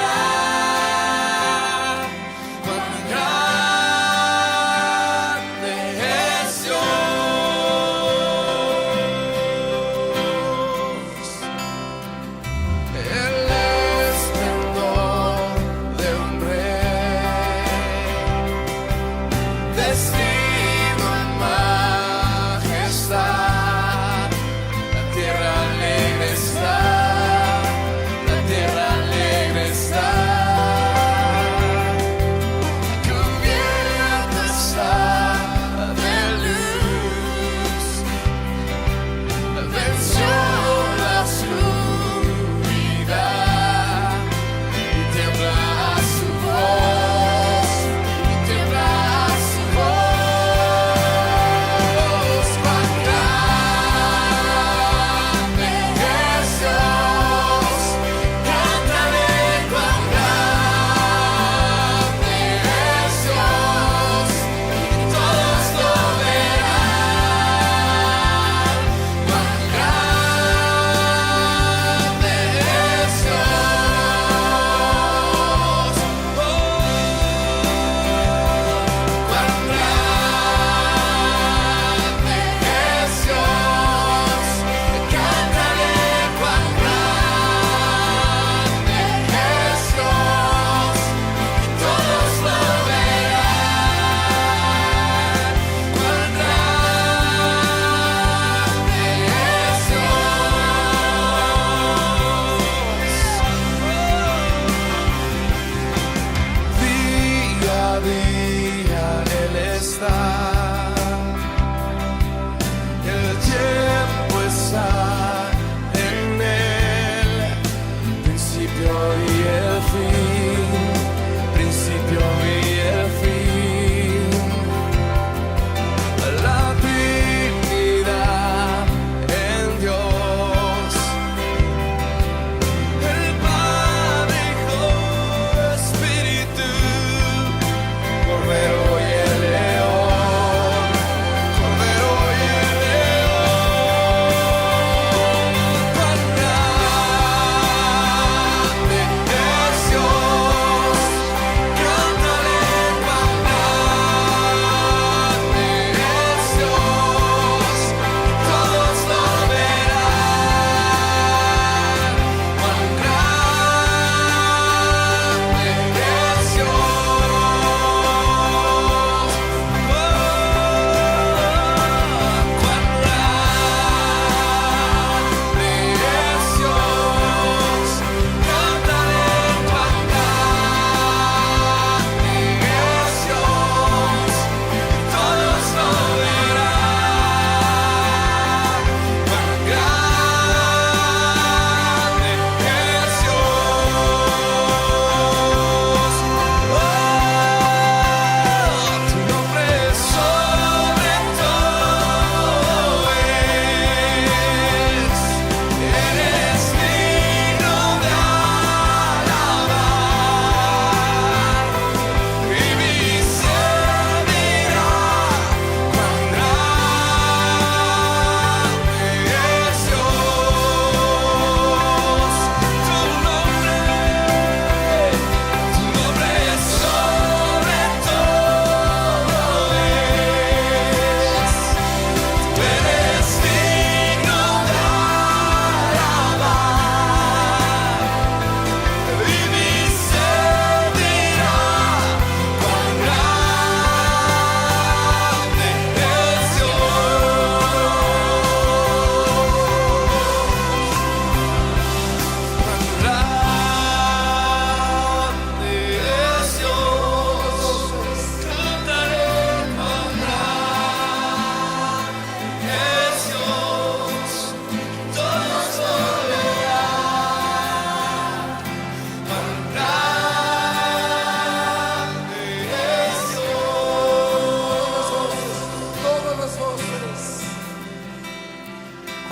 El esplendor de un rey, día Él está. El tiempo está en Él, principio y el fin, principio y el fin. La Trinidad en Dios, el Padre, Hijo, Espíritu, Cordero y el León, Cordero y el León. Cuán grande es Dios, cántale cuán grande es Dios, todos lo verán. Cuán grande es Dios, cuán grande es Dios, cántale cuán grande es Dios, todos lo verán. Cuán grande es Dios. Tu nombre sobre todo es. Eres digno de alabar. Y mi ser dirá cuán grande es Dios. Tu nombre sobre todo es. Tú eres digno de alabar. Y mi ser dirá cuán grande es Dios. Cuán grande es Dios. Cantaré cuán grande es Dios. Todos lo verán. Cuán grande es Dios. Todas las voces.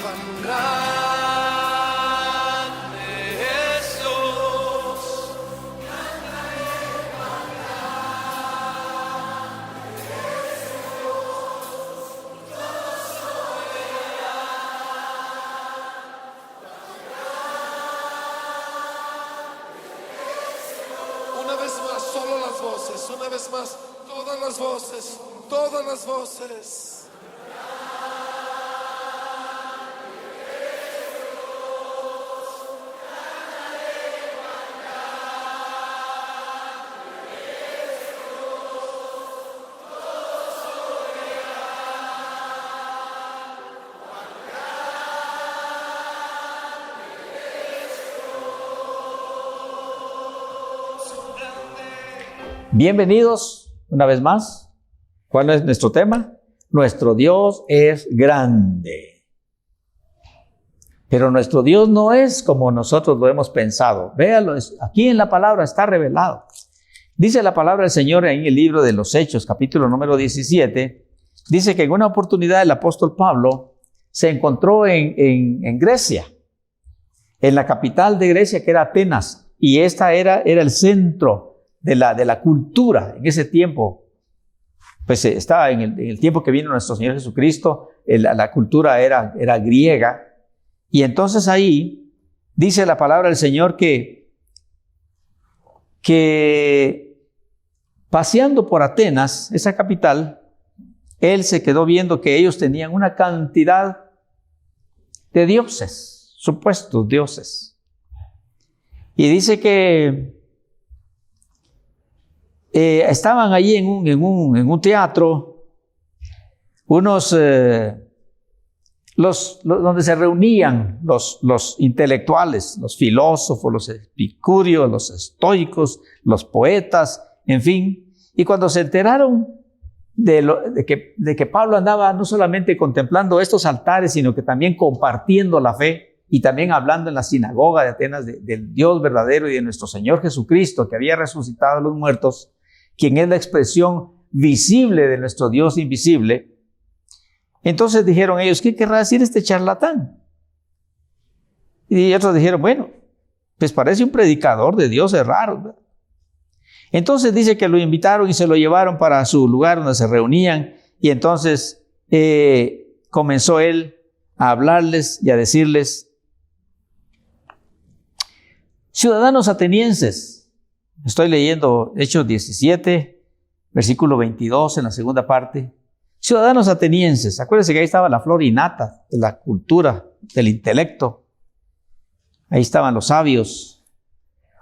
Cuán grande es Dios. Una vez más, solo las voces. Una vez más, todas las voces. Todas las voces. Bienvenidos una vez más. ¿Cuál es nuestro tema? Nuestro Dios es grande. Pero nuestro Dios no es como nosotros lo hemos pensado. Véalo, aquí en la palabra está revelado. Dice la palabra del Señor en el libro de los Hechos, capítulo número 17. Dice que en una oportunidad el apóstol Pablo se encontró en Grecia, en la capital de Grecia, que era Atenas. Y esta era el centro de la cultura en ese tiempo. Pues estaba en el tiempo que vino nuestro Señor Jesucristo, la cultura era griega. Y entonces ahí dice la palabra del Señor que paseando por Atenas, esa capital, él se quedó viendo que ellos tenían una cantidad de dioses, supuestos dioses. Y dice que estaban allí en un teatro, donde se reunían los intelectuales, los filósofos, los epicúreos, los estoicos, los poetas, en fin. Y cuando se enteraron de que Pablo andaba no solamente contemplando estos altares, sino que también compartiendo la fe y también hablando en la sinagoga de Atenas del Dios verdadero y de nuestro Señor Jesucristo, que había resucitado a los muertos, quien es la expresión visible de nuestro Dios invisible, entonces dijeron ellos, ¿qué querrá decir este charlatán? Y otros dijeron, bueno, pues parece un predicador de dioses raros, ¿verdad? Entonces dice que lo invitaron y se lo llevaron para su lugar donde se reunían, y entonces comenzó él a hablarles y a decirles, ciudadanos atenienses, estoy leyendo Hechos 17, versículo 22 en la segunda parte, ciudadanos atenienses, acuérdense que ahí estaba la flor innata de la cultura, del intelecto, ahí estaban los sabios.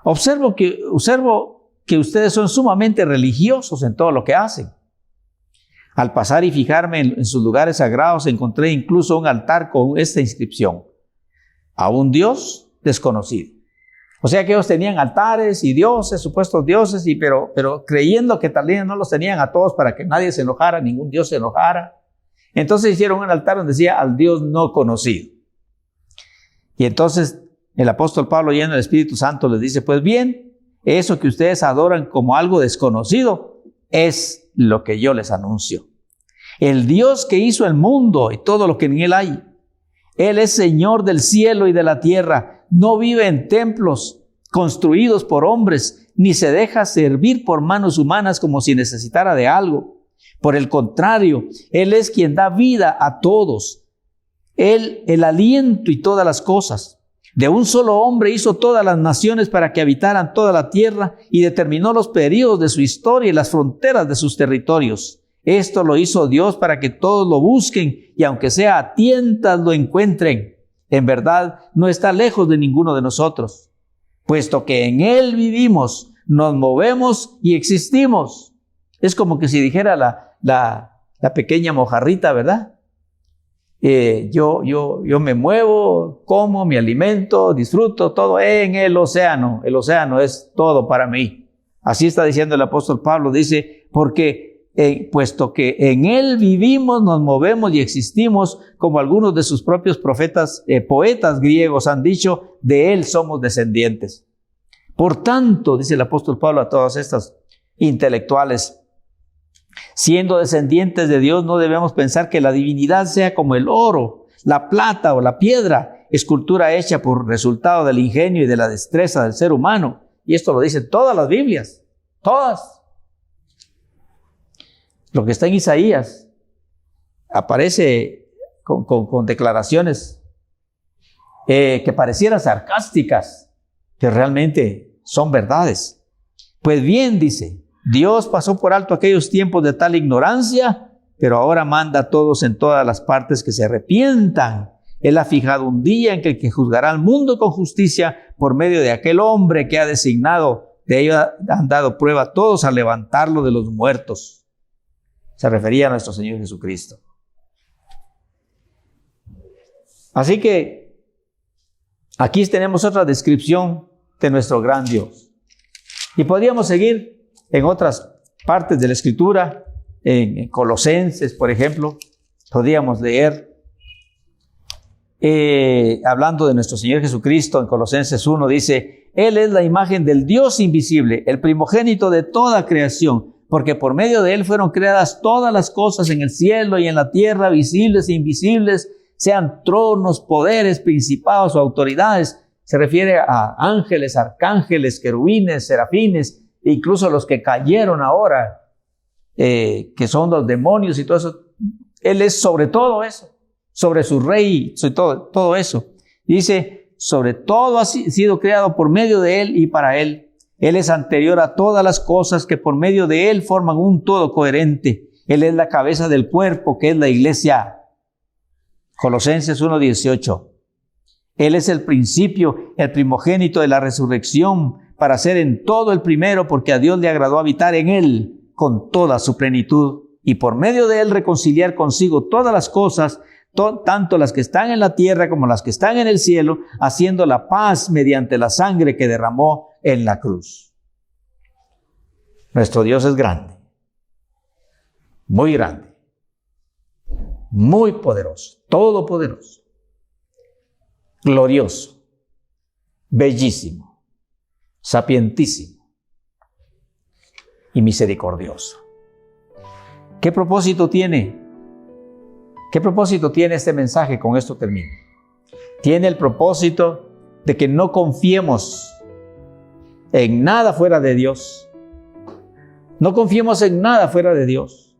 Observo que ustedes son sumamente religiosos en todo lo que hacen. Al pasar y fijarme en sus lugares sagrados, encontré incluso un altar con esta inscripción: a un Dios desconocido. O sea que ellos tenían altares y dioses, supuestos dioses, pero creyendo que tal vez no los tenían a todos para que nadie se enojara, ningún Dios se enojara. Entonces hicieron un altar donde decía al Dios no conocido. Y entonces el apóstol Pablo, lleno del Espíritu Santo, les dice, pues bien, eso que ustedes adoran como algo desconocido es lo que yo les anuncio. El Dios que hizo el mundo y todo lo que en él hay, Él es Señor del cielo y de la tierra. No vive en templos construidos por hombres, ni se deja servir por manos humanas como si necesitara de algo. Por el contrario, Él es quien da vida a todos. Él, el aliento y todas las cosas. De un solo hombre hizo todas las naciones para que habitaran toda la tierra y determinó los periodos de su historia y las fronteras de sus territorios. Esto lo hizo Dios para que todos lo busquen y aunque sea a tientas lo encuentren. En verdad, no está lejos de ninguno de nosotros, puesto que en Él vivimos, nos movemos y existimos. Es como que si dijera la pequeña mojarrita, ¿verdad? Yo me muevo, como, me alimento, disfruto, todo en el océano. El océano es todo para mí. Así está diciendo el apóstol Pablo, dice, porque puesto que en Él vivimos, nos movemos y existimos, como algunos de sus propios poetas griegos han dicho, de Él somos descendientes. Por tanto, dice el apóstol Pablo a todas estas intelectuales, siendo descendientes de Dios, no debemos pensar que la divinidad sea como el oro, la plata o la piedra, escultura hecha por resultado del ingenio y de la destreza del ser humano. Y esto lo dicen todas las Biblias, todas. Lo que está en Isaías aparece con declaraciones que parecieran sarcásticas, que realmente son verdades. Pues bien, dice, Dios pasó por alto aquellos tiempos de tal ignorancia, pero ahora manda a todos en todas las partes que se arrepientan. Él ha fijado un día en que el que juzgará al mundo con justicia por medio de aquel hombre que ha designado. De ello han dado prueba todos al levantarlo de los muertos. Se refería a nuestro Señor Jesucristo. Así que aquí tenemos otra descripción de nuestro gran Dios. Y podríamos seguir en otras partes de la Escritura, en Colosenses, por ejemplo, podríamos leer, hablando de nuestro Señor Jesucristo, en Colosenses 1 dice, Él es la imagen del Dios invisible, el primogénito de toda creación, porque por medio de Él fueron creadas todas las cosas en el cielo y en la tierra, visibles e invisibles, sean tronos, poderes, principados o autoridades. Se refiere a ángeles, arcángeles, querubines, serafines, e incluso los que cayeron ahora, que son los demonios y todo eso. Él es sobre todo eso, sobre su rey, sobre todo eso. Dice, sobre todo ha sido creado por medio de Él y para Él. Él es anterior a todas las cosas que por medio de Él forman un todo coherente. Él es la cabeza del cuerpo, que es la iglesia. Colosenses 1:18. Él es el principio, el primogénito de la resurrección, para ser en todo el primero, porque a Dios le agradó habitar en Él con toda su plenitud, y por medio de Él reconciliar consigo todas las cosas, tanto las que están en la tierra como las que están en el cielo, haciendo la paz mediante la sangre que derramó en la cruz. Nuestro Dios es grande. muy grande, muy poderoso, todopoderoso, glorioso, bellísimo, sapientísimo y misericordioso. ¿Qué propósito tiene? ¿Qué propósito tiene este mensaje? Con esto termino. Tiene el propósito de que no confiemos en nada fuera de Dios. No confiemos en nada fuera de Dios.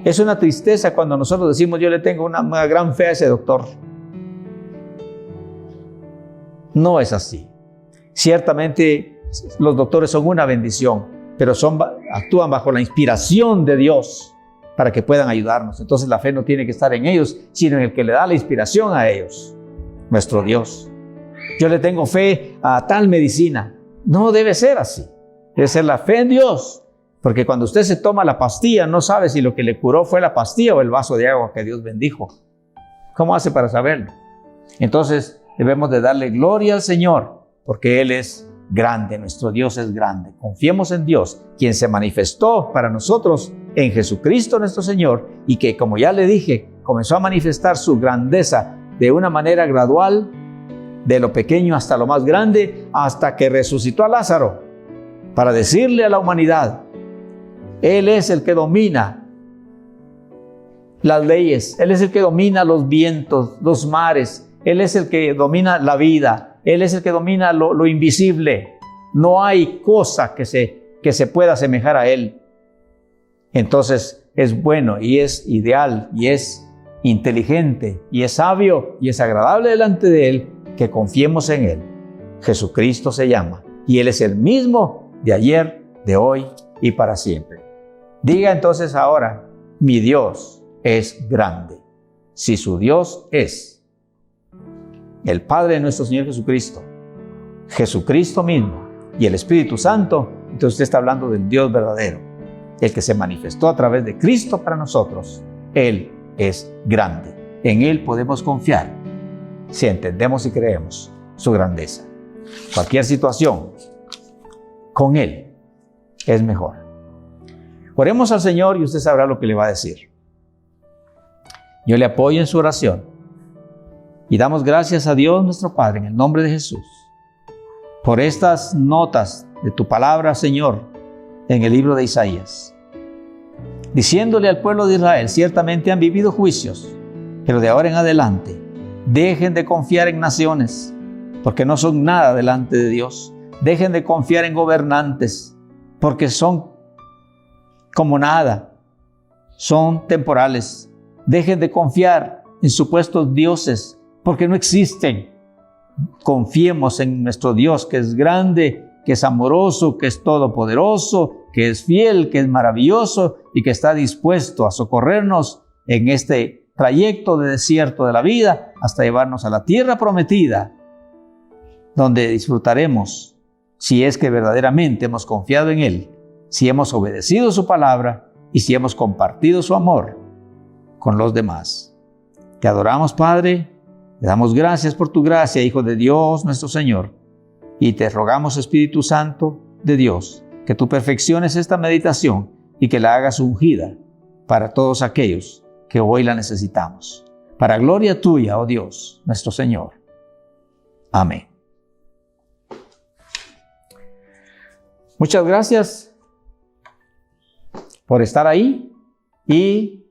Es una tristeza cuando nosotros decimos, yo le tengo una gran fe a ese doctor. No es así. Ciertamente los doctores son una bendición, pero actúan bajo la inspiración de Dios para que puedan ayudarnos. Entonces la fe no tiene que estar en ellos, sino en el que le da la inspiración a ellos, nuestro Dios. Yo le tengo fe a tal medicina. No debe ser así. Debe ser la fe en Dios. Porque cuando usted se toma la pastilla, no sabe si lo que le curó fue la pastilla o el vaso de agua que Dios bendijo. ¿Cómo hace para saberlo? Entonces debemos de darle gloria al Señor, porque Él es grande, nuestro Dios es grande. Confiemos en Dios, quien se manifestó para nosotros en Jesucristo nuestro Señor, y que, como ya le dije, comenzó a manifestar su grandeza de una manera gradual, de lo pequeño hasta lo más grande, hasta que resucitó a Lázaro, para decirle a la humanidad, Él es el que domina las leyes, Él es el que domina los vientos, los mares, Él es el que domina la vida, Él es el que domina lo invisible. No hay cosa que se pueda asemejar a Él. Entonces es bueno y es ideal y es inteligente y es sabio y es agradable delante de Él que confiemos en Él. Jesucristo se llama y Él es el mismo de ayer, de hoy y para siempre. Diga entonces ahora, mi Dios es grande. Si su Dios es el Padre de nuestro Señor Jesucristo, Jesucristo mismo y el Espíritu Santo, entonces usted está hablando del Dios verdadero, el que se manifestó a través de Cristo para nosotros. Él es grande. En Él podemos confiar si entendemos y creemos su grandeza. Cualquier situación, con Él es mejor. Oremos al Señor y usted sabrá lo que le va a decir. Yo le apoyo en su oración y damos gracias a Dios nuestro Padre en el nombre de Jesús por estas notas de tu palabra, Señor, en el libro de Isaías, diciéndole al pueblo de Israel, ciertamente han vivido juicios, pero de ahora en adelante dejen de confiar en naciones, porque no son nada delante de Dios. Dejen de confiar en gobernantes, porque son como nada, son temporales. Dejen de confiar en supuestos dioses, porque no existen. Confiemos en nuestro Dios, que es grande, que es amoroso, que es todopoderoso, que es fiel, que es maravilloso y que está dispuesto a socorrernos en este trayecto de desierto de la vida hasta llevarnos a la tierra prometida, donde disfrutaremos, si es que verdaderamente hemos confiado en Él, si hemos obedecido su palabra y si hemos compartido su amor con los demás. Te adoramos, Padre, te damos gracias por tu gracia, Hijo de Dios nuestro Señor, y te rogamos, Espíritu Santo de Dios, que tú perfecciones esta meditación y que la hagas ungida para todos aquellos que hoy la necesitamos. Para gloria tuya, oh Dios, nuestro Señor. Amén. Muchas gracias por estar ahí y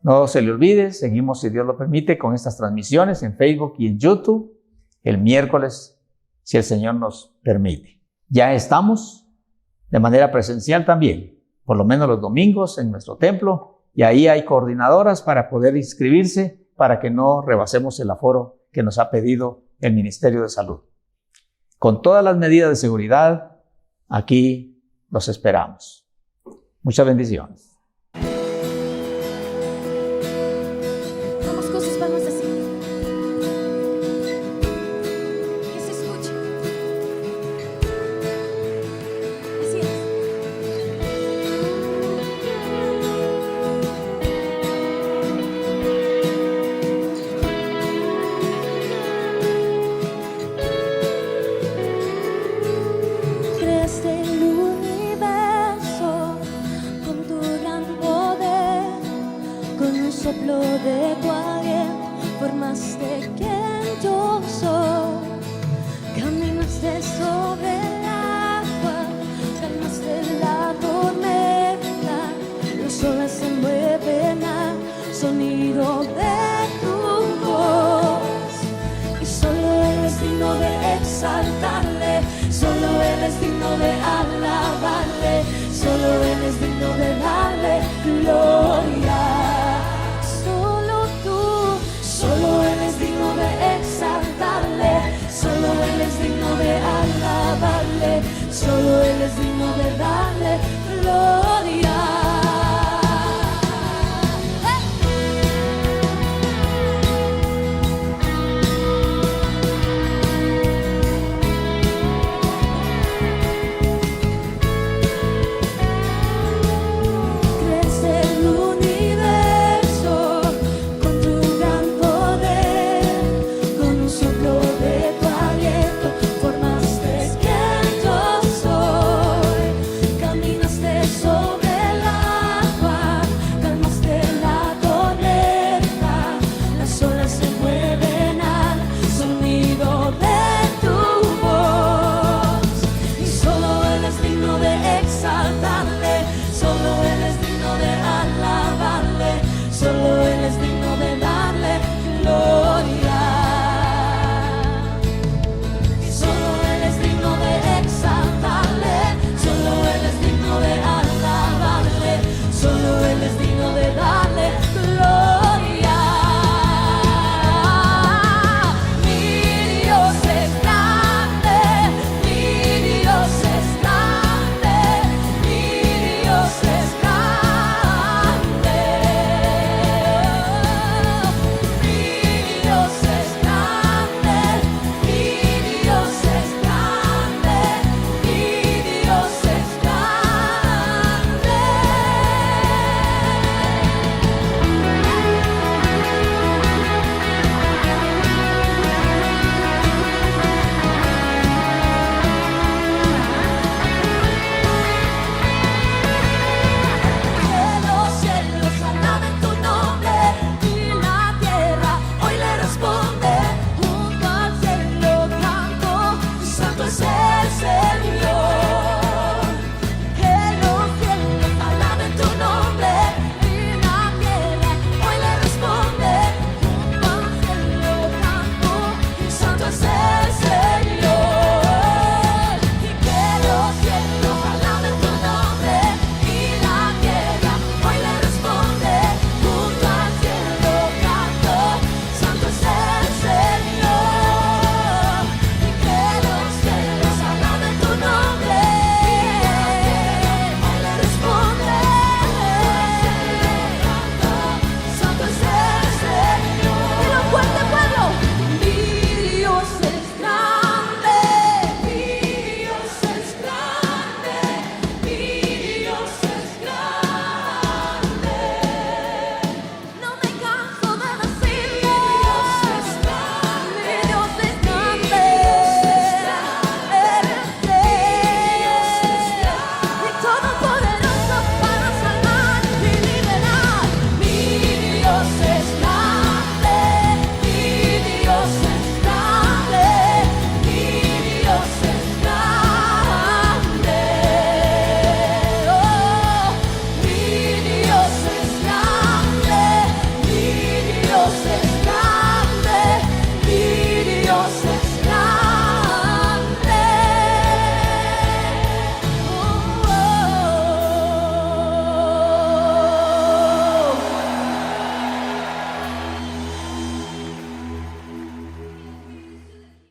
no se le olvide, seguimos, si Dios lo permite, con estas transmisiones en Facebook y en YouTube el miércoles, si el Señor nos permite. Ya estamos de manera presencial también, por lo menos los domingos en nuestro templo, y ahí hay coordinadoras para poder inscribirse para que no rebasemos el aforo que nos ha pedido el Ministerio de Salud. Con todas las medidas de seguridad, aquí los esperamos. Muchas bendiciones. Vamos, cosas vamos a decir. Que se escuche. Así es. Creaste el universo con tu gran soplo de tu aliento, formaste quien yo soy. Caminaste sobre el agua, calmaste la tormenta. Los olas se mueven al sonido de tu voz. Y solo Él es digno de exaltarle, solo Él es digno de alabarle, solo Él es digno de darle gloria. Solo Él es digno de exaltarle, solo Él es digno de alabarle, solo Él es digno de dar